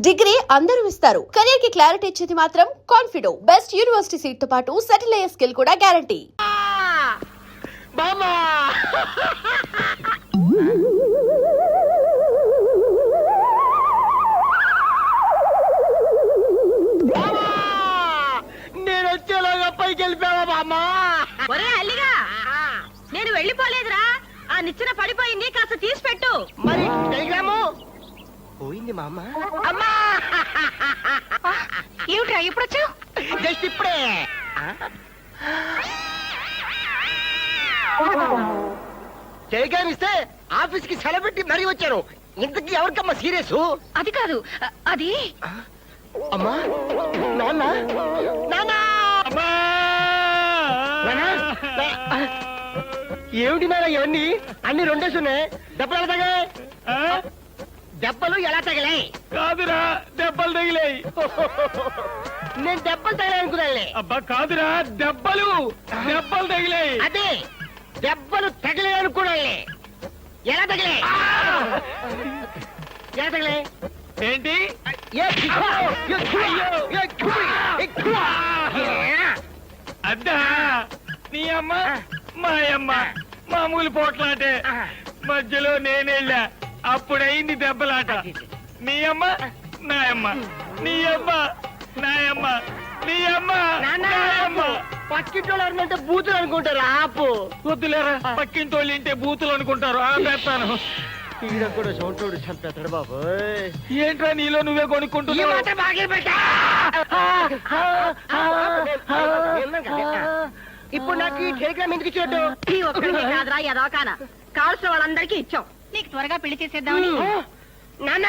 Degree అందరూ ఇస్తారు. Career కి క్లారిటీ ఇచ్చేది మాత్రం కాన్ఫిడో. బెస్ట్ యూనివర్సిటీ సీట్ తో పాటు సెటిల్ అయ్యే స్కిల్ కూడా గ్యారంటీ. నేను వచ్చేలాగా పైకి వెళ్ళిపోయావా బామ్మా? ఒరే అల్లిగా, నేను వెళ్ళిపోలేదురా. ఆ నిచ్చెన పడిపోయింది, కాస్త తీసి పెట్టు. మరి టెలిగ్రాము పోయింది మా అమ్మ. అమ్మా ఏమిట్రా ఇప్పుడొచ్చు? జస్ట్ ఇప్పుడే టెలిగ్రామ్ ఇస్తే ఆఫీస్ కి సెలవు పెట్టి మరీ వచ్చారు. ఇంతకీ ఎవరికమ్మా సీరియస్? అది కాదు, అది అమ్మా నాన్న నాన్న అమ్మా! ఏమిటి నాన్న ఇవన్నీ? అన్ని రెండేసి ఉన్నాయి. దెబ్బలు ఎలా తగిలాయి? దెబ్బలు ఎలా తగిలాయి? కాదురా, దెబ్బలు తగిలాయి. నేను దెబ్బలు తగిలాయి అనుకున్నానులే. అబ్బా కాదురా, దెబ్బలు తగిలాయి. అదే దెబ్బలు తగిలాయి అనుకున్నానులే. ఎలా తగిలాయి? ఎలా తగిలాయి? ఏంటి? అద్దా నీ అమ్మ మా అమ్మ మామూలు పోట్లాటే. మధ్యలో నేనెళ్ళా, అప్పుడైంది దెబ్బలాట. నీ అమ్మ నా అమ్మ, నీ అమ్మ నా అమ్మ, నీ అమ్మ నా అమ్మ. పక్కింటోళ్ళంటే బూతులు అనుకుంటారు. ఆపు వద్దులేరా, పక్కింటోళ్ళు ఇంటే బూతులు అనుకుంటారు. ఆపేస్తాను. ఈడ కూడా చోటోడు చంపేస్తాడు బాబు. ఏంట్రా నీలో నువ్వే కొనుక్కుంటున్నావు? ఇప్పుడు నాకు ఈ టెలిగ్రామ్ ఎందుకు ఇచ్చినట్టు? ఈ ఒక్కడికే కాదురా, ఎదవకాన కావాల్సిన వాళ్ళందరికీ ఇచ్చాం. నీకు త్వరగా పెళ్లి చేసేద్దామని. నాన్న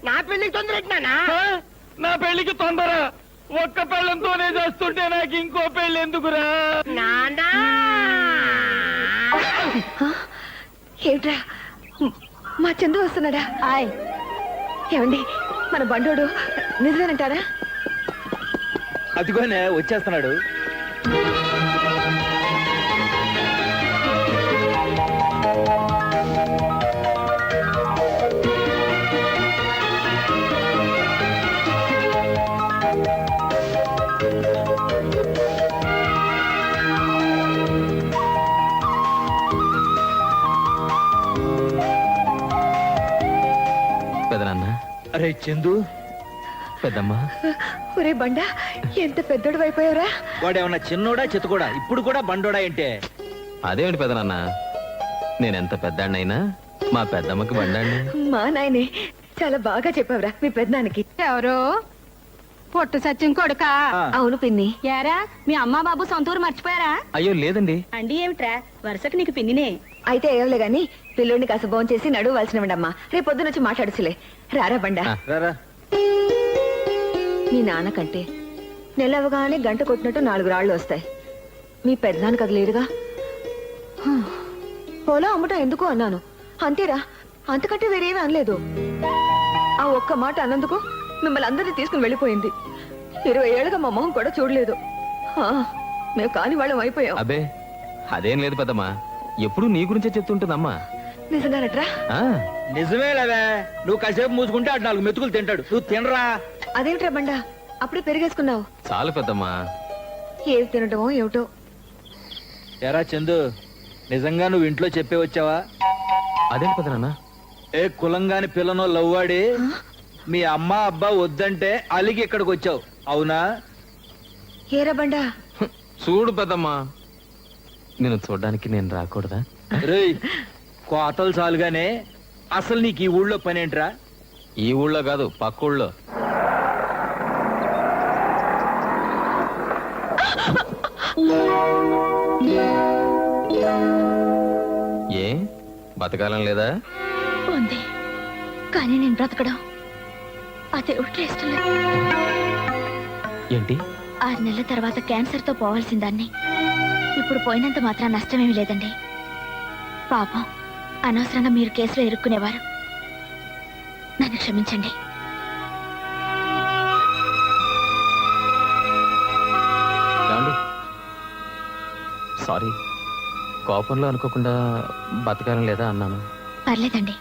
నా పెళ్లికి తొందర నాన్న. నా పెళ్లికి తొందర? ఒక్క పెళ్ళంతోనే చేస్తుంటే నాకు ఇంకో పెళ్లి ఎందుకురా? నాన్న ఏమిట్రా, మా చందు వస్తున్నాడా? ఆయ్ ఏమండి, మన బండోడు నిజమేనంటారా? అదిగోనే వచ్చేస్తున్నాడు. పెదనాన్న. అరే చందు, పెద్దమ్మా. ఒరే బండ, ఎంత పెద్దోడు అయిపోయావురా? వాడేమన్నా చిన్నోడా చిత్తకోడా? ఇప్పుడు కూడా బండోడా ఏంటే? అదేమిటి పెదనాన్న, నేనెంత పెద్దాన్నైనా మా పెద్దమ్మకి బండాన్ని. మా నాయనే, చాలా బాగా చెప్పావురా మీ పెద్దనానికి. ఎవరు? పొట్టు సత్యం కొడుకా? అవును పిన్ని. యారా, మీ అమ్మా బాబు సొంతూరు మర్చిపోయారా? అయ్యో లేదండి. అండి ఏమిట్రా, వరుసకు నీకు పిన్నినే. అయితే ఏవలే గాని పిల్లోడిని కాస్త భోంచేసి చేసి నడువాల్సినవిడమ్మా. రేపు పొద్దున వచ్చి మాట్లాడుచులే. రారా బండ. రారా. మీ నాన్నకంటే నెలవగానే గంట కొట్టినట్టు 4 రాళ్లు వస్తాయి. మీ పెద్దనానికి అది లేదుగా. పొలం అమ్మటం ఎందుకు అన్నాను, అంతేరా, అంతకంటే వేరేమీ అనలేదు. ఆ ఒక్క మాట అన్నందుకు మిమ్మల్ని అందరినీ తీసుకుని వెళ్ళిపోయింది. 20 ఏళ్ళుగా మా మొహం కూడా చూడలేదు. మేము కాని వాళ్ళం అయిపోయాం. అబే అదేం లేదు పెద్దమ్మా, ఎప్పుడు నీ గురించే చెప్తుంటుందమ్మా. నిజంగానట్రా? నిజమేలేవే, నువ్వు కాసేపు మూసుకుంటే అటు 4 మెతుకులు తింటాడు. నువ్వు తినరా. అదేమిట్రా బండ, అప్పుడే పెరిగేసుకున్నావు. చాలు పెద్దమ్మా. ఏది తినటమో ఏమిటో. ఎరా చందు, నిజంగా నువ్వు ఇంట్లో చెప్పే వచ్చావా? అదేంటి పెదనాన్న? ఏ కులంగాని పిల్లనో లవ్వాడి మీ అమ్మ అబ్బా వద్దంటే అలిగి ఇక్కడికి వచ్చావు, అవునా? ఏరా బండ, చూడు పెద్దమ్మా, నేను చూడ్డానికి నేను రాకూడదా? రేయ్, కోతలు చాలుగానే అసలు నీకు ఈ ఊళ్ళో పనేంట్రా? ఈ ఊళ్ళో కాదు, పక్క ఊళ్ళో. ఏ బతకాలం లేదా? ఉంది, కానీ నేను బ్రతకడం అదే ఇష్టం లేదు. ఏంటి? 6 నెలల తర్వాత క్యాన్సర్ తో పోవాల్సిన దాన్ని ఇప్పుడు పోయినంత మాత్రం నష్టమేమీ లేదండి. పాపం, అనవసరంగా మీరు కేసులో ఇరుక్కునేవారు. నన్ను క్షమించండి. సారీ, కోపంలో అనుకోకుండా బతకాలం లేదా అన్నాను. పర్లేదండి.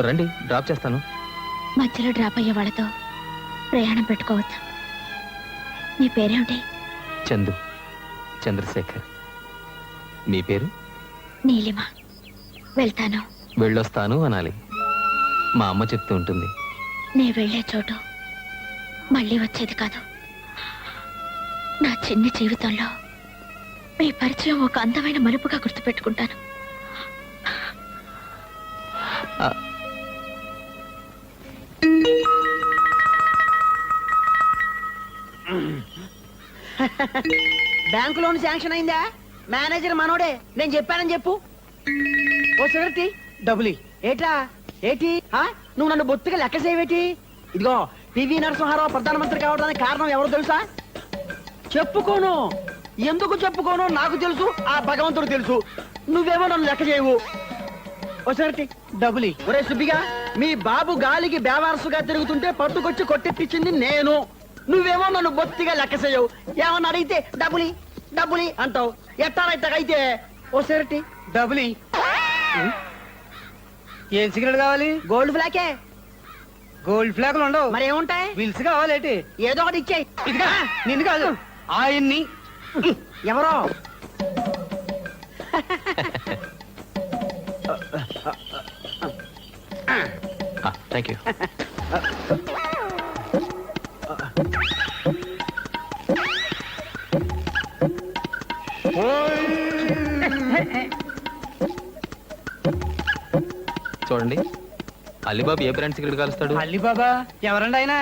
రండి, డ్రాప్ చేస్తాను. మధ్యలో డ్రాప్ అయ్యే వాళ్ళతో ప్రయాణం పెట్టుకోవద్దు. నీ పేరేమిటి? చందు, చంద్రశేఖర్. మీ పేరు? నీలిమ. వెళ్తాను. వెళ్ళొస్తాను అనాలి. మా అమ్మ చెప్తూ ఉంటుంది. నే వెళ్ళే చోటు మళ్ళీ వచ్చేది కాదు. నా చిన్ని జీవితంలో మీ పరిచయం ఒక అందమైన మలుపుగా గుర్తుపెట్టుకుంటాను. ఆ, బ్యాంకు లోన్ శాంక్షన్ అయిందా? మేనేజర్ మనోడే, నేను చెప్పానని చెప్పు. ఓ సిగరెట్ డబ్బులి. ఏట్రా ఏటి నువ్వు నన్ను బొత్తిగా లెక్క చేయవేటి? ఇదిగో పివి నరసింహారావు ప్రధానమంత్రి కావడానికి కారణం ఎవరు తెలుసా? చెప్పుకోను. ఎందుకు చెప్పుకోను నాకు తెలుసు, ఆ భగవంతుడు తెలుసు. నువ్వేమో నన్ను లెక్క చేయవు. ఓ సిగరెట్ డబ్బులి. ఒరే సుబ్బిగా, మీ బాబు గాలికి బేవారసుగా తిరుగుతుంటే పట్టుకొచ్చి కొట్టెట్టించింది నేను. నువ్వేమో నన్ను బొత్తిగా లెక్క చేయవు. ఏమన్నా అడిగితే డబ్బులి డబ్బులి అంటావు. ఎట్టారైతే ఓ సిగరెట్ డబ్బులి. ఏం సిగరెట్ కావాలి? గోల్డ్ ఫ్లాకే. గోల్డ్ ఫ్లాగులు ఉండవు. మరి ఏముంటాయి? విల్స్ కావాలేటి? ఏదో ఒకటి ఇచ్చేయి. ఇదిగా నిన్ను కాదు, ఆయన్ని. ఎవరో థ్యాంక్ యూ. చూడండి, అలీబాబు ఏ బ్రాండ్ సిగరెట్ కాలుస్తాడు? అల్లిబాబా ఎవరండి ఆయన?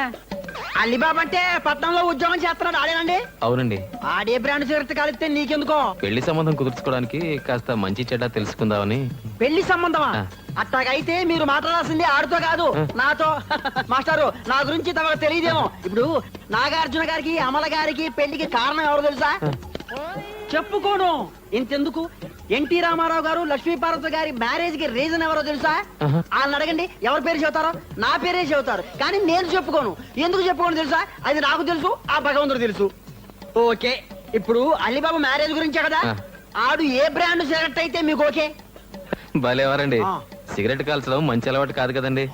అలీబాబా అంటే పట్నంలో ఉద్యోగం చేస్తున్నాడు ఆడేనండి. అవునండి. ఆడే బ్రాండ్ సిగరెట్ కాలిస్తే నీకెందుకో? పెళ్లి సంబంధం కుదుర్చుకోవడానికి కాస్త మంచి చెడ్డ తెలుసుకుందామని. పెళ్లి సంబంధమా? ఆ. అట్టాగైతే మీరు మాట్లాడాల్సింది ఆడితో కాదు, ఆ. నాతో. మాస్టారు, నా గురించి తమకు తెలియదేమో. ఇప్పుడు నాగార్జున గారికి అమల గారికి పెళ్లికి కారణం ఎవరు తెలుసా? చెప్పుకోను. ఇంతెందుకు, ఎన్టీ రామారావు గారు లక్ష్మీపార్వతి గారి మ్యారేజ్ కి రీజన్ ఎవరో తెలుసా? ఆహా. వాళ్ళని అడగండి, ఎవరి పేరు చెబుతారో. నా పేరే చెబుతారు, కానీ నేను చెప్పుకోను. ఎందుకు చెప్పుకోను తెలుసా? అది నాకు తెలుసు, ఆ భగవంతుడు తెలుసు. ఓకే, ఇప్పుడు అలీబాబా మ్యారేజ్ గురించే కదా. ఆ. ఆడు ఏ బ్రాండ్ సిగరెట్ అయితే మీకు ఓకే? భలేవారండి. ఆ. సిగరెట్ కాల్చడం మంచి అలవాటు కాదు కదండి.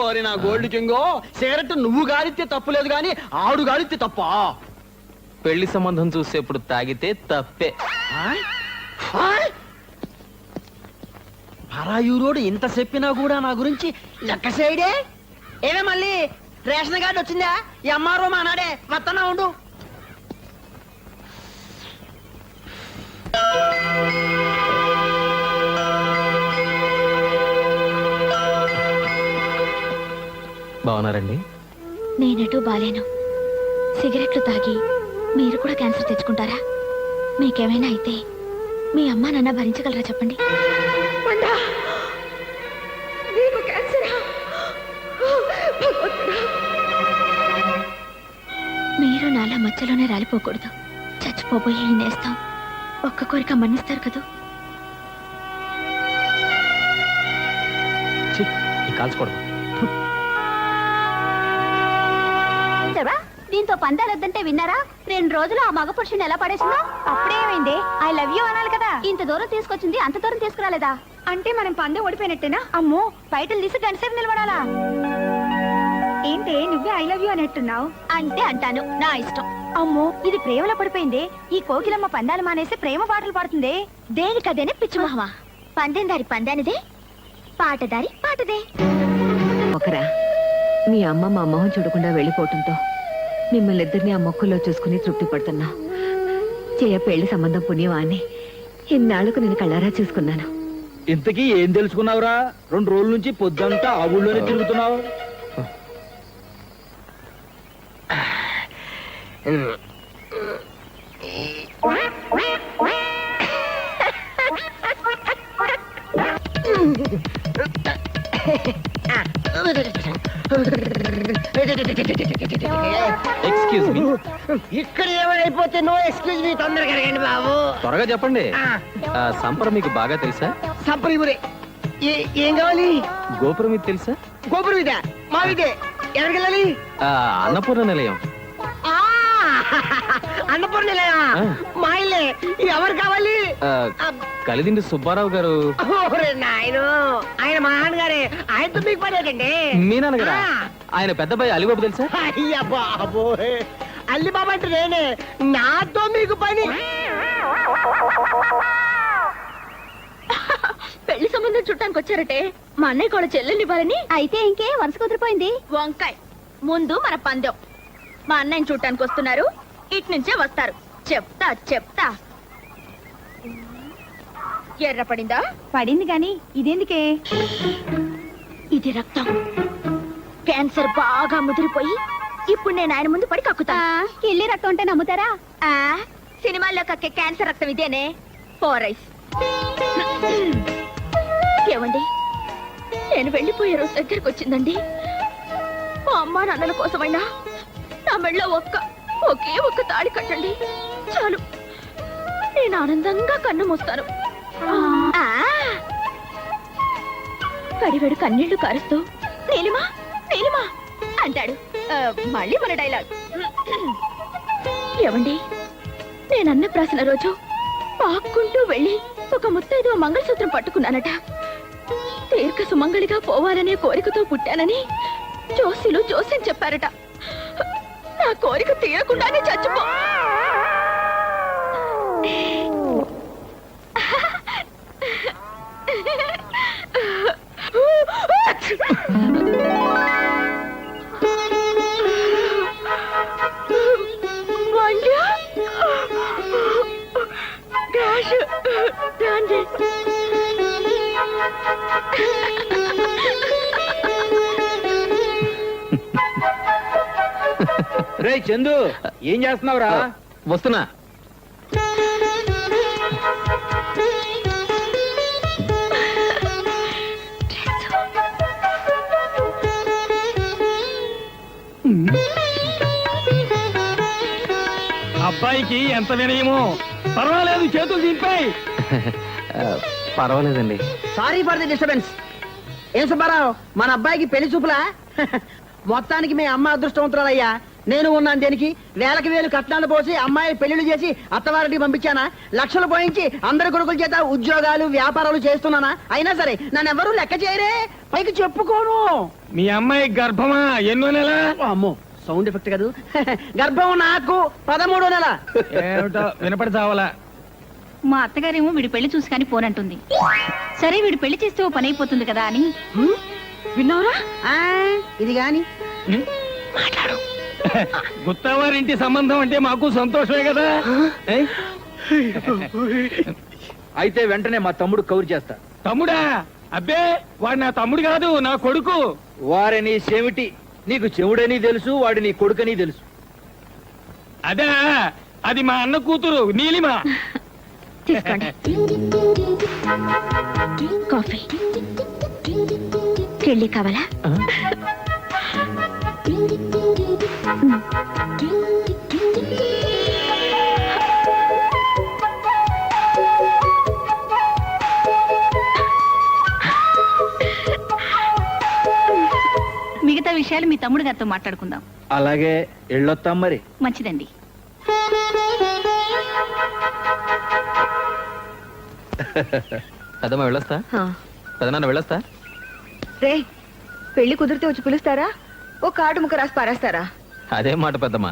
ఓరి నా గోల్డ్ కింగో, సిగరెట్ నువ్వు గాలిస్తే తప్పులేదు గాని ఆడు గాలిస్తే తప్ప. పెళ్లి సంబంధం చూసేప్పుడు తాగితే తప్పే. పరాయూరోడు ఇంత చెప్పినా కూడా నా గురించి లెక్క చేయడే. ఏమే మళ్ళీ రేషన్ కార్డు వచ్చిందా? ఈ అమ్మారో మా నాడే వత్తనా ఉండు. బాగున్నారండి? నేనెటూ బాలేను. సిగరెట్లు తాగి మీరు కూడా క్యాన్సర్ తెచ్చుకుంటారా? మీకేమైనా అయితే మీ అమ్మా నాన్న భరించగలరా చెప్పండి. నీకు క్యాన్సరా? భగవంతుడా. మీరు నాలా మధ్యలోనే రాలిపోకూడదు. చచ్చిపోబోయే ఈ నేస్తాం ఒక్క కోరిక మన్నిస్తారు కదూ. కాల్చుకోవడం దీంతో పందాలొద్దంటే విన్నారా? 2 రోజులు ఆ మగ పురుషుని ఎలా పడేసిందో. అప్పుడేమైంది? ఐ లవ్ యూ అనాలి కదా. ఇంత దూరం తీసుకొచ్చింది, అంత దూరం తీసుకురాలేదా? అంటే మనం పందెం ఓడిపోయినట్టేనా? అమ్మో, బయటలు తీసి గంటసేపు నిలబడాలా? ఏంటి నువ్వే ఐ లవ్ యూ అనేట్టున్నావు? అంటే అంటాను, నా ఇష్టం. అమ్మో, ఇది ప్రేమలో పడిపోయింది. ఈ కోకిలమ్మ పందాలు మానేసి ప్రేమ పాటలు పాడుతుంది. దేనికదేనే పిచ్చి మొహమా. పందెం దారి పందానిదే, పాటదారి పాటదే. ఒకరా, మీ అమ్మ మా మొహం చూడకుండా వెళ్ళిపోవటంతో మిమ్మల్ని ఇద్దరిని ఆ మొక్కుల్లో చూసుకుని తృప్తి పడుతున్నా. చేయ పెళ్లి సంబంధం పుణ్యమా అని ఇన్నాళ్లకు నేను కళ్ళారా చూసుకున్నాను. ఇంతకీ ఏం తెలుసుకున్నావురా? 2 రోజుల నుంచి పొద్దంతా ఆ ఊళ్ళోనే తిరుగుతున్నావు. Excuse me. ఇక్కడ ఏమైపోతే నో ఎక్స్క్యూజ్ మీ. తొందరగా అడగండి బాబు. త్వరగా చెప్పండి. సంపర మీకు బాగా తెలుసా? సంప్రదిపురే. ఏం కావాలి? గోపురం ఇది తెలుసా? గోపురం ఇదే, మా ఇదే. ఎక్కడికి వెళ్ళాలి? అన్నపూర్ణ నిలయం. అన్నపూర్ణలేనా ఆ. మా ఇల్లే ఎవరు కావాలి ఆ, కలిదిండి సుబ్బారావు గారు ఓరే నాయను ఆయన మా నాన్నగారే ఆయనతో మీకు పడేదండి మీ నాన్నగారా ఆయన పెద్దబాయి అలిబాబు తెలుసా అయ్యా బాబోయ్ అల్లి బాబా అంటే నేనే నాతో మీకు పని పెళ్లి సంబంధం చుట్టానికి వచ్చారటే మా అన్నయ్య కూడా చెల్లెల్ని ఇవ్వాలని అయితే ఇంకే వరుస కుదిరిపోయింది వంకాయ్ ముందు మన పందెం మా అన్నయ్యని చూడటానికి వస్తున్నారు ఇటు నుంచే వస్తారు చెప్తా చెప్తా ఎర్ర పడిందా పడింది గాని ఇదేందుకే ఇది రక్తం క్యాన్సర్ బాగా ముదిరిపోయి ఇప్పుడు నేను ఆయన ముందు పడి కక్కుతా ఇల్లి రక్తం అంటే నమ్ముతారా సినిమాల్లో కక్కే క్యాన్సర్ రక్తం ఇదేనే ఫోరైస్ ఏమండి నేను వెళ్ళిపోయే రోజు దగ్గరకు వచ్చిందండి మా అమ్మా నాన్నల కోసమైనా నా మెళ్ళో ఒకే ఒక్క తాళి కట్టండి చాలు నేను ఆనందంగా కన్ను మూస్తాను కడివెడు కన్నీళ్లు కారుస్తూ నీలిమా నీలిమా అంటాడు మళ్ళీ మన డైలాగ్ ఏమండి నేను అన్నప్రాసన రోజు పాక్కుంటూ వెళ్ళి ఒక ముత్తైదు మంగళసూత్రం పట్టుకున్నానట దీర్ఘ సుమంగళిగా పోవాలనే కోరికతో పుట్టానని జోసిలు జోస్యం చెప్పారట నా కోరిక తీరకుండానే చచ్చిపో రే చందు ఏం చేస్తున్నావురా వస్తున్నా అబ్బాయికి ఎంత వినయమో పర్వాలేదు చేతులు దింపాయి పర్వాలేదండి సారీ ఫర్ ది డిస్టర్బెన్స్ ఏం సుబ్బారావు మన అబ్బాయికి పెళ్లి చూపులా మొత్తానికి మీ అమ్మ అదృష్టవంతురాలయ్యా నేను ఉన్నాను దేనికి వేలకు వేలు కట్నాలు పోసి అమ్మాయి పెళ్లిళ్ళు చేసి అత్తవారింటికి పంపించానా లక్షలు పోయించి అందరి కొడుకుల చేత ఉద్యోగాలు వ్యాపారాలు చేస్తున్నానా అయినా సరే నన్ను ఎవరూ లెక్క చేయరే పైకి చెప్పుకోను మీ అమ్మాయి గర్భమా ఎన్నో నెల అమ్మో సౌండ్ ఎఫెక్ట్ కాదు గర్భం నాకు 13వ నెల ఏమిటో వినపడి చావాలా మా అత్తగారేమో వీడి పెళ్లి చూసి కానీ పోనంటుంది సరే వీడు పెళ్లి చేస్తే ఓ పని అయిపోతుంది కదా అని విన్నావురా ఇది గాని గుత్తవారింటి సంబంధం అంటే మాకు సంతోషమే కదా ఏయ్, అయితే వెంటనే మా తమ్ముడు కౌరు చేస్తా. తమ్ముడా అబ్బే వాడు నా తమ్ముడు కాదు నా కొడుకు వారని చెవిటి నీకు చెవుడని తెలుసు వాడు నీ కొడుకని తెలుసు. అదే అది మా అన్న కూతురు నీలిమ తీసుకోండి కాఫీ కెళ్ళి కావాలా మిగతా విషయాలు మీ తమ్ముడు గారితో మాట్లాడుకుందాం. అలాగే ఎళ్ళొత్తాం మరి. మంచిదండి. పెద్దమ్మ వెళ్ళొస్తా, పెదనాన్న వెళ్ళొస్తా. రే పెళ్లి కుదిరితే వచ్చి పిలుస్తారా ఓ కార్డు ముక్క రాసి పారేస్తారా? అదే మాట పెద్దమ్మ,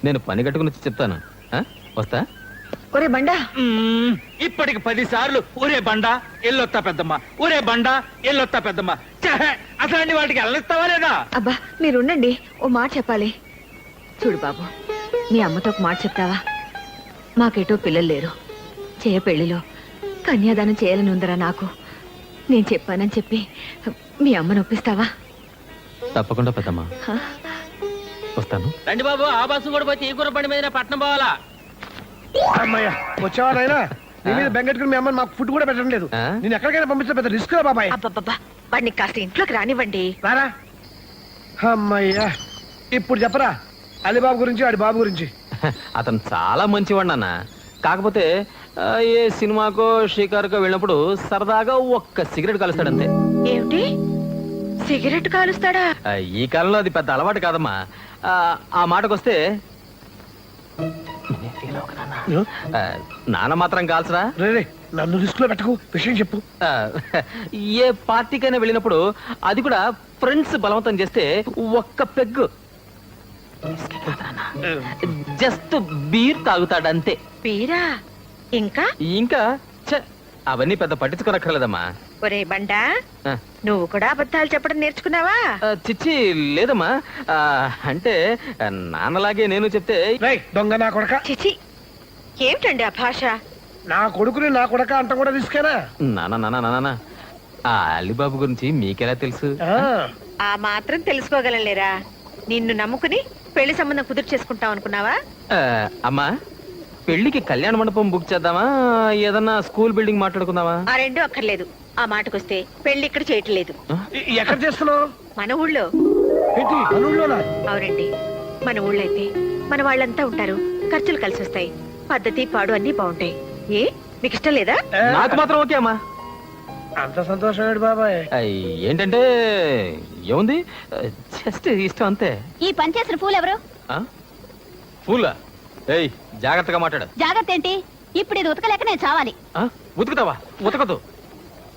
నేను పని కట్టుకుని వచ్చి చెప్తాను. ఆ? వస్తా. ఒరే బండా, ఇప్పటికి 10 సార్లు ఊరే బండా ఎల్లొత్తా పెద్దమ్మ, ఊరే బండా ఎల్లొత్తా పెద్దమ్మ. అసలు వాటికి వెళ్ళిస్తావా లేదా? అబ్బా మీరుండండి, ఓ మాట చెప్పాలి. చూడు బాబు, మీ అమ్మతో ఒక మాట చెప్తావా? మాకేటో పిల్లలు లేరు, చేయ పెళ్లిలో కన్యాదానం చేయాలని ఉందరా నాకు. నేను చెప్పానని చెప్పి మీ అమ్మను ఒప్పిస్తావా? తప్పకుండా పెద్దమ్మ, హ? వస్తాను. రండి బాబు, ఆ బస్సు కూడా పోతే ఈ గుర్ర బండి మీద పట్నం పోవాలా? అమ్మయ్య వచ్చేవారైనా నీ మీద బెంగట్టుకుని మీ అమ్మని మాకు ఫుడ్ కూడా పెట్టడం లేదు. ఆ? నేను ఎక్కడికైనా పంపిస్తే పెద్ద రిస్క్ రా బాబాయ్. అబ్బబ్బబ్బా, వాడిని కాస్త ఇంట్లోకి రానివ్వండి. రారా. అమ్మయ్యా, ఇప్పుడు చెప్పరా అలీబాబు గురించి ఆడి బాబు గురించి. అతను చాలా మంచివాడు నాన్న. కాకపోతే ఏ సినిమాకో షికారుకో వెళ్ళినప్పుడు సరదాగా ఒక్క సిగరెట్ కలుస్తాడంతే. ఏమిటి, సిగరెట్ కాలుస్తాడా? ఈ కాలంలో అది పెద్ద అలవాటు కాదమ్మా. ఆ మాటకొస్తే నాన్న మాత్రం కాల్సరా రే నన్ను రిస్క్ లో పెట్టకు, విషయం చెప్పు. ఆ, ఏ పార్టీకైనా వెళ్ళినప్పుడు అది కూడా ఫ్రెండ్స్ బలవంతం చేస్తే ఒక్క పెగ్గు జస్ట్ బీర్ తాగుతాడంతే. పీరా ఇంకా ఇంకా ఛ, అవన్నీ పెద్ద పట్టించుకోనక్కర్లేదమ్మా. ఒరే బండా ఆ, నువ్వు కూడా అబద్ధాలు చెప్పడం నేర్చుకున్నావా? చిచ్చి లేదమ్మా. అంటే నాన్నలాగే నేను చెప్తే రే దొంగ నా కొడక, చిచి ఏమిటండి ఆ భాష? నా కొడుకుని నా కొడక అంట కూడా రిస్కేనా? నాన్న ఆ అలీబాబు గురించి మీకెలా తెలుసు? ఆ మాత్రం తెలుసుకోగలలేరా? నిన్ను నమ్ముకుని పెళ్లి సంబంధం కుదురు చేసుకుంటాం అనుకున్నావా? ఆ, అమ్మా పెళ్లికి కళ్యాణ మండపం బుక్ చేద్దామా, ఏదన్నా స్కూల్ బిల్డింగ్ మాట్లాడుకుందామా? ఆ రెండు అక్కర్లేదు. ఆ మాటకొస్తే పెళ్లి ఇక్కడ చేయట్లేదు, ఎక్కడ చేస్తున్నావు? మన ఊళ్ళో. ఏంటి మనూళ్ళోనా? అవునండి, మన ఊళ్ళో అయితే మన వాళ్ళంతా ఉంటారు, ఖర్చులు కలిసి వస్తాయి, పద్ధతి పాడు అన్ని బాగుంటాయి. ఏ మీకు ఇష్టం లేదా? నాకు మాత్రం ఓకే అమ్మా. అంత సంతోషం బాబాయ్. ఏంటంటే ఏముంది, జస్ట్ ఇష్టం అంతే. ఈ పని చేసిన పూలు ఎవరు? ఫూలా? ఏయ్ జాగ్రత్తగా మాట్లాడు. జాగ్రత్త ఏంటి? ఇప్పుడు ఇది ఉతకలేక నేను చావాలి. ఉతుకుతావా? ఉతకదు.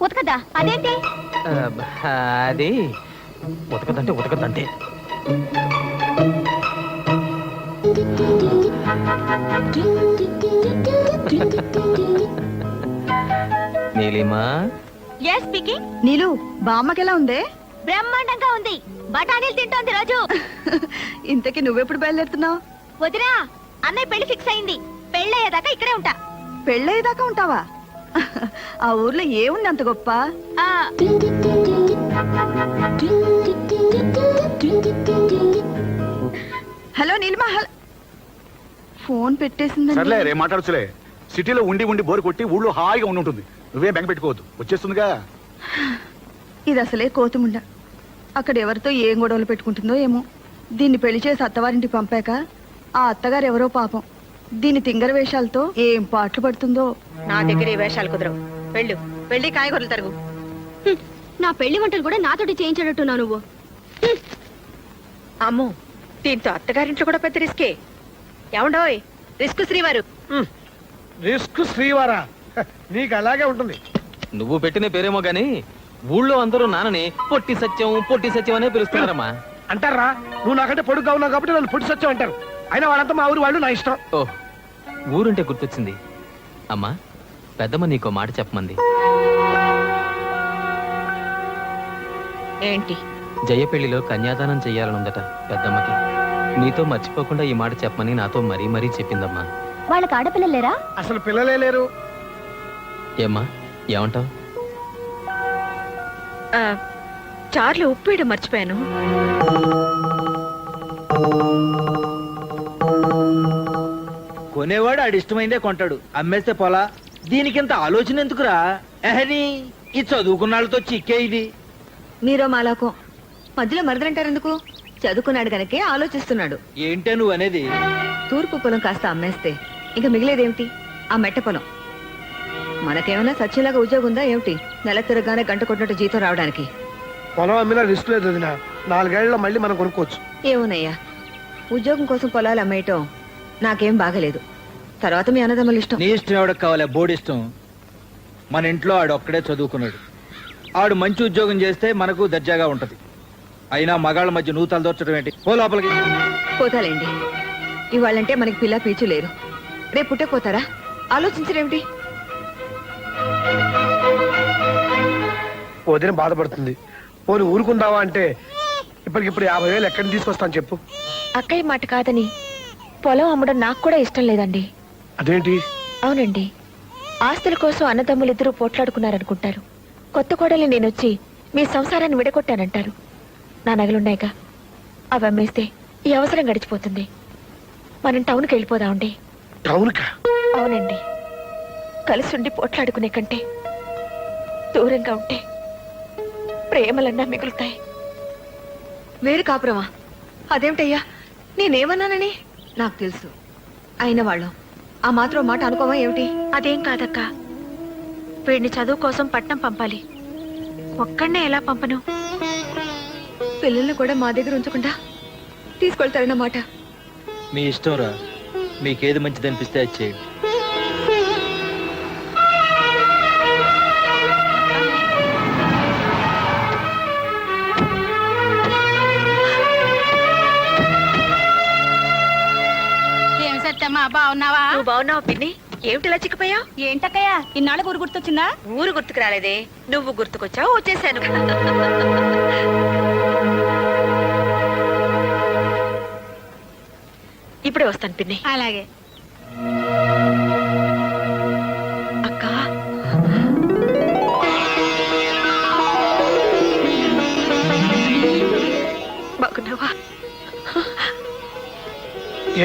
ఉతకదా? అదేంటి? అది ఉతకదంటే ఉతకదంటే. Neelima yes speaking. నీలు బామ్మకెలా ఉందే? బ్రహ్మాండంగా ఉంది. బఠానీలు తింటోంది రోజు. ఇంతకీ నువ్వెప్పుడు బయలుదేరుతున్నావు? వదినా, అన్నయ్య పెళ్లి ఫిక్స్ అయింది. పెళ్ళయ్యేదాకా ఇక్కడే ఉంటా. పెళ్ళయ్యేదాకా ఉంటావా? ఆ ఊర్లో ఏముంది అంత గొప్ప? ఆ, హలో నీలిమా, ఫోన్ పెట్టేసిందండి. సర్లే రే మాట్లాడుచులే. సిటీలో ఉండి ఉండి బోరు కొట్టి ఊళ్ళో హాయిగా ఉండి ఉంటుంది. నువ్వేం బెంగ పెట్టుకోవద్దు, వచ్చేస్తుందిగా. ఇది అసలే కోతుముండ. అక్కడ ఎవరితో ఏం గొడవలు పెట్టుకుంటుందో ఏమో. దీన్ని పెళ్లి చేసి అత్తవారింటికి పంపాక ఆ అత్తగారు ఎవరో పాపం దీని తింగర వేషాలతో ఏం పాటలు పడుతుందో. నా దగ్గర ఏ వేషాలు కుదరవు. వెళ్ళు, వెళ్ళి కాయగూరలు తరుగు. నా పెళ్లి వంటలు కూడా నాతోటి చేయించాడట్టున్నావు నువ్వు. అమ్మో, దీంతో అత్తగారింట్లో కూడా పెద్ద రిస్కే. ఏమండోయ్ రిస్క్ శ్రీవారు. రిస్క్ శ్రీవారా? నీకు అలాగే ఉంటుంది. నువ్వు పెట్టిన పేరేమో గాని ఊళ్ళో అందరూ నాన్నని పొట్టి సత్యం అనే పిలుస్తున్నారమ్మా. అంటారా? నువ్వు నాకంటే పొడుగ్గా ఉన్నావు కాబట్టి నన్ను పొట్టి సత్యం అంటారు. అయినా వాళ్ళంతా మా ఊరు వాళ్ళు, నా ఇష్టం. ఓ ఊరుంటే గుర్తొచ్చింది అమ్మా, పెద్దమ్మ నీకో మాట చెప్పమంది. ఏంటి? జయ పెళ్లిలో కన్యాదానం చెయ్యాలనుందట పెద్దమ్మకి. నీతో మర్చిపోకుండా ఈ మాట చెప్పమని నాతో మరీ మరీ చెప్పిందమ్మా. వాళ్ళకి ఆడపిల్లలు లేరా? అసలు పిల్లలే లేరు. ఏమ్మా ఏమంటావు? చార్లు ఉప్పేయడం మర్చిపోయాను. కొనేవాడు ఆడి ఇష్టమైందే కొంటాడు, అమ్మేస్తే పోలా. దీనికింత ఆలోచన ఎందుకురా? ఎహని ఈ చదువుకున్నాళ్ళతో చిక్కే ఇది. మీరో మాలాకం మధ్యలో మరదలంటారు ఎందుకు? చదువుకున్నాడు గనకే ఆలోచిస్తున్నాడు. ఏంటే నువ్వు అనేది? తూర్పు పొలం కాస్త అమ్మేస్తే ఇంకా మిగిలేదేమిటి? ఆ మెట్ట పొలం. మనకేమైనా సత్యంలాగా ఉద్యోగం ఉందా ఏమిటి? నెల తిరగానే గంట కొట్టినట్టు జీతం రావడానికి. పొలం అమ్మినా రిస్క్ లేదు వదినా. 4 ఏళ్లలో మళ్ళీ మనం కొనుక్కోవచ్చు. ఏమోనయ్యా, ఉద్యోగం కోసం పొలాలు అమ్మేయటం నాకేం బాగలేదు. తర్వాత మీ అన్నదమ్ములు ఇష్టం. నీ ఇష్టం ఎవరికి కావాలి? బోర్డు ఇష్టం. మన ఇంట్లో ఆడు ఒక్కడే చదువుకున్నాడు. ఆడు మంచి ఉద్యోగం చేస్తే మనకు దర్జాగా ఉంటది. అయినా మగాళ్ళ మధ్య నువ్వు తలదొచ్చడం ఏంటి? పో లోపలికి. పోతాలేండి, ఇవాళంటే మనకి పిల్ల పీచు లేరు. రేపు పుట్టకపోతారా? ఆలోచించరేమిటి? వదిన బాధపడుతుంది. పోనీ ఊరుకుందావా అంటే ఇప్పటికిప్పుడు 50,000 ఎక్కడిని తీసుకొస్తాను చెప్పు. అక్కయ్య మాట కాదని పొలం అమ్మడం నాకు కూడా ఇష్టం లేదండి. అదేంటి? అవునండి, ఆస్తుల కోసం అన్నదమ్ములు ఇద్దరు పోట్లాడుకున్నారనుకుంటారు. కొత్త కోడలి నేనొచ్చి మీ సంసారాన్ని విడగొట్టానంటారు. నా నగలున్నాయిగా, అవి అమ్మేస్తే ఈ అవసరం గడిచిపోతుంది. మనం టౌన్కి వెళ్ళిపోదామండి. టౌన్కా? అవునండి, కలిసి ఉండి పోట్లాడుకునే కంటే దూరంగా ఉంటే ప్రేమలన్నా మిగులుతాయి. వేరు కాపురమా? అదేమిటయ్యా, నేనేమన్నానని? నాకు తెలుసు. అయిన వాళ్ళం ఆ మాత్రం మాట అనుకోవా ఏమిటి? అదేం కాదక్క, వీడిని చదువు కోసం పట్నం పంపాలి. ఒక్కడనే ఎలా పంపను? పిల్లల్ని కూడా మా దగ్గర ఉంచకుండా తీసుకెళ్తారన్నమాట. మీ ఇష్టం రా. మీకేది మంచిది అనిపిస్తే అది చేయండి. ఏమి సత్యమ్మా బాగున్నావా? నువ్వు బాగున్నావు పిన్ని. ఏమిటిలా చిక్కిపోయావు? ఏంటక్కయ్యా ఇన్నాళ్ళ ఊరు గుర్తొచ్చిందా? ఊరు గుర్తుకు రాలేదే, నువ్వు గుర్తుకొచ్చావు, వచ్చేసాను. ఇప్పుడే వస్తాను పిన్ని. అలాగే. అక్క, బాగున్నావా?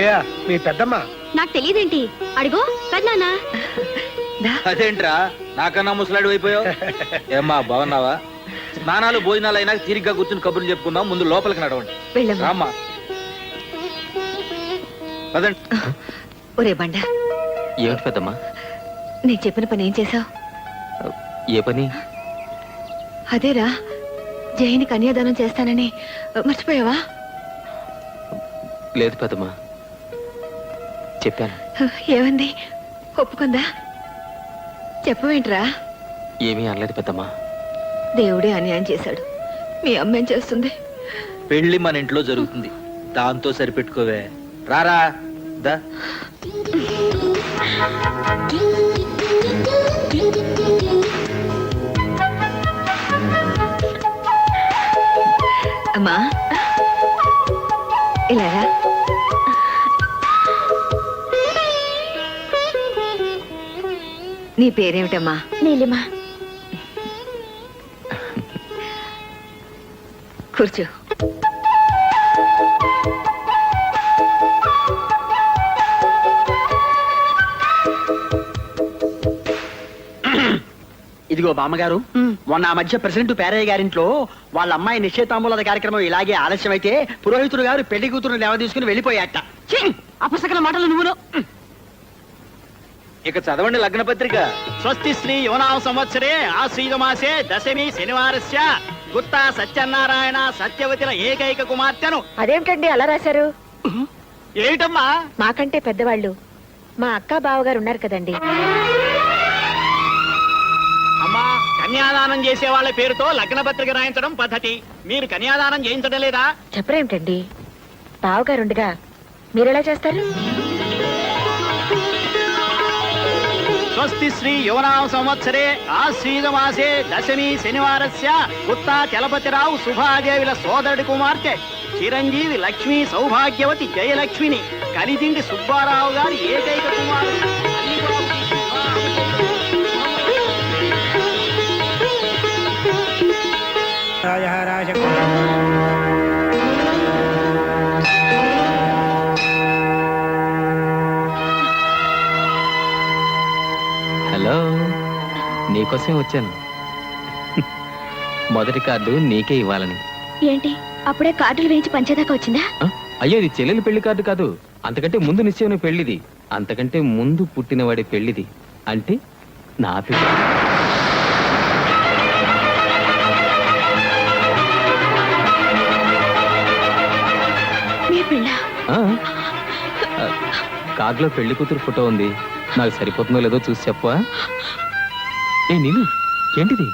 ఏ మీ పెద్దమ్మ నాకు తెలియదేంటి? అడిగో కదనా. అదేంట్రా నాకన్నా ముసలాడు అయిపోయావు? ఏమ్మా బాగున్నావా? స్నానాలు భోజనాలు అయినా తీరిగ్గా కూర్చుని కబుర్లు చెప్పుకుందాం. ముందు లోపలికి నడవండి. వెళ్ళమ్మా. రామ్మా పదండి. ఒరే బండ, ఏమిటి పెద్దమ్మా? నేను చెప్పిన పని ఏం చేసావు? ఏ పని? అదేరా, జైని కన్యాదానం చేస్తానని మర్చిపోయావా? లేదు పెద్దమ్మా, చెప్పాను. ఏమంది? ఒప్పుకుందా? చెప్పవేంట్రా? ఏమీ అనలేదు పెద్దమ్మా. దేవుడే అన్యాయం చేశాడు. మీ అమ్మ ఏం చేస్తుంది? పెళ్లి మన ఇంట్లో జరుగుతుంది, దాంతో సరిపెట్టుకోవే. రారా దా. అమ్మా ఇలారా. నీ పేరేమిటమ్మా? నీలిమా. కూర్చో. ఇదిగో బామ్మగారు, మొన్న ఆ మధ్య ప్రెసిడెంట్ పేరయ్య గారింట్లో వాళ్ళ అమ్మాయి నిశ్చయితాంబూల కార్యక్రమం ఇలాగే ఆలస్యమైతే పురోహితుడు గారు పెళ్లి కూతురు లేవ తీసుకుని వెళ్ళిపోయాట. అపసకల మాటలు నువ్వును. ఇక చదవండి లగ్న పత్రిక. స్వస్తి శ్రీ యువనామ సంవత్సరే ఆశ్రీజమాసే దశమి శనివారస్య గుత్తా సత్యనారాయణ సత్యవతిల ఏకైక కుమార్తెను. అదేమిటండి అలా రాశారు? ఏమిటమ్మా? మాకంటే పెద్దవాళ్ళు మా అక్క బావగారు ఉన్నారు కదండి. అమ్మా, కన్యాదానం చేసే వాళ్ళ పేరుతో లగ్న పత్రిక రాయించడం పద్ధతి. మీరు కన్యాదానం చేయించడం లేదా? చెప్పరేమిటండి, బావగారుండగా మీరెలా చేస్తారు? స్వస్తి శ్రీ యువనామ సంవత్సరే ఆశ్రీజమాసే దశమి శనివారస్య గుత్తా చలపతిరావు సుభాదేవిల సోదరుడి కుమార్తె చిరంజీవి లక్ష్మీ సౌభాగ్యవతి జయలక్ష్మిని కలిదిండి సుబ్బారావు గారి ఏకైక కుమారుడు హలో, నీకోసమే వచ్చాను. మొదటి కార్డు నీకే ఇవ్వాలని. ఏంటి అప్పుడే కార్డులు వేయించి పంచేదాకా వచ్చిందా? ఆ? అయ్యో, ఇది చెల్లెలి పెళ్లి కార్డు కాదు. అంతకంటే ముందు నిశ్చయమైన పెళ్లిది. అంతకంటే ముందు పుట్టినవాడి పెళ్లిది. అంటే నా పెళ్లి. మీ పిల్ల? ఆ? కార్డులో పెళ్లి కూతురు ఫోటో ఉంది. నాకు సరిపోతుందో లేదో చూసి చెప్పవా? ఏ నీళ్ళు, ఏంటిది?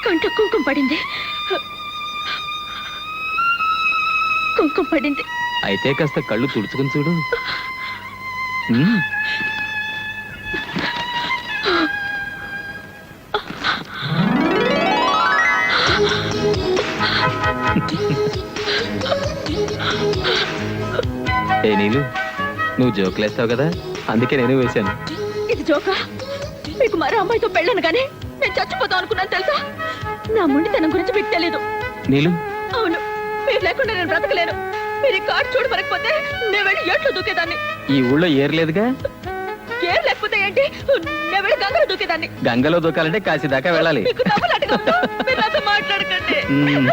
కంట కుంకుమ పడింది. కుంకుమ పడింది. అయితే కాస్త కళ్ళు తుడుచుకుని చూడు. ఉమ్. ఏ నీళ్ళు, నువ్వు జోకులేస్తావు కదా, అందుకే నేను వేశాను. ఇది జోకా? మీకు మరో అమ్మాయితో పెళ్ళను గానీ నేను చచ్చిపోతాం అనుకున్నాను తెలుసా? నా ముండితనం గురించి మీకు తెలీదు. నీళ్ళు, అవును, మీరు లేకుండా నేను బ్రతకలేను. మీరు ఈ కార్డు చూడమనకపోతే నేను వెళ్ళి ఏట్లో దూకేదాన్ని. ఈ ఊళ్ళో ఏర్లేదుగా. ఏం లేకపోతే ఏంటి, నేను వెళ్ళి గంగలో దూకేదాన్ని. గంగలో దూకాలంటే కాశీ దాకా వెళ్ళాలి. మీకు నవ్వులాటగా ఉందా? మీరు నాతో మాట్లాడకండి. ఉమ్.